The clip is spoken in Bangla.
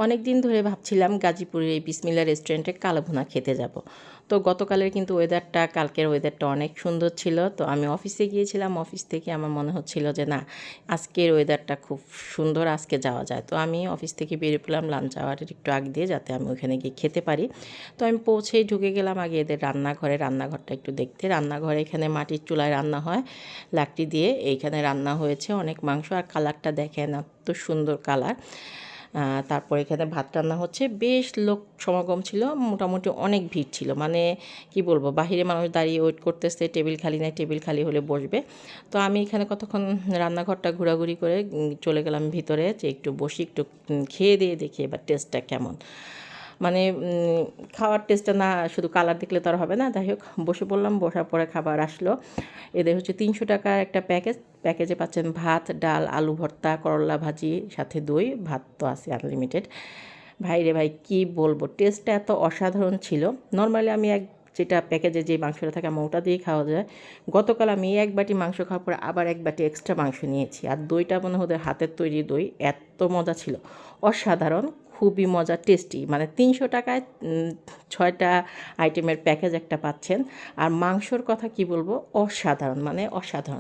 অনেক দিন ধরে ভাবছিলাম গাজীপুরের এই বিসমিল্লা রেস্টুরেন্টে কালো ভুনা খেতে যাব। তো গতকালের কিন্তু কালকের ওয়েদারটা অনেক সুন্দর ছিল। তো আমি অফিসে গিয়েছিলাম, অফিস থেকে আমার মনে হচ্ছিল যে না, আজকের ওয়েদারটা খুব সুন্দর, আজকে যাওয়া যায়। তো আমি অফিস থেকে বেরিয়ে পড়লাম লাঞ্চ আওয়ারের একটু আগ দিয়ে, যাতে আমি ওখানে গিয়ে খেতে পারি। তো আমি পৌঁছেই ঢুকে গেলাম আগে এদের রান্নাঘরটা একটু দেখতে। রান্নাঘরে এখানে মাটির চুলায় রান্না হয়, লাকড়ি দিয়ে। এইখানে রান্না হয়েছে অনেক মাংস, আর কালারটা দেখেন, এত সুন্দর কালার। তারপর এখানে ভাত রান্না হচ্ছে, বেশ লোক সমাগম ছিল, মোটামুটি অনেক ভিড় ছিল। মানে কি বলবো, বাহিরে মানুষ দাঁড়িয়ে ওয়েট করতেছে, টেবিল খালি নাই, টেবিল খালি হলে বসবে। তো আমি এখানে কতক্ষণ রান্নাঘরটা ঘোরাঘুরি করে চলে গেলাম ভিতরে, যে একটু বসি, একটু খেয়ে দিয়ে দেখি এবার টেস্টটা কেমন। মানে খাওয়ার টেস্টটা না শুধু কালার দেখলে তো আর হবে না। যাই হোক, বসে পড়লাম, বসার পরে খাবার আসলো। এদের হচ্ছে 300 টাকার একটা প্যাকেজে পাচ্ছেন ভাত, ডাল, আলু ভর্তা, করলা ভাজি, সাথে দই। ভাত তো আছে আনলিমিটেড। ভাই রে ভাই, কী বলবো, টেস্টটা এত অসাধারণ ছিল। নর্মালি আমি যেটা প্যাকেজে যে মাংসটা থাকে আমার ওটা দিয়েই খাওয়া যায়। গতকাল আমি এক বাটি মাংস খাওয়ার পরে আবার এক বাটি এক্সট্রা মাংস নিয়েছি, আর দইটা মনে হয় ওদের হাতের তৈরি দই, এত মজা ছিল, অসাধারণ, খুবই মজা, টেস্টি। মানে 300 টাকায় 6টা আইটেমের প্যাকেজ একটা পাচ্ছেন। আর মাংসর কথা কি বলবো, অসাধারণ, মানে অসাধারণ।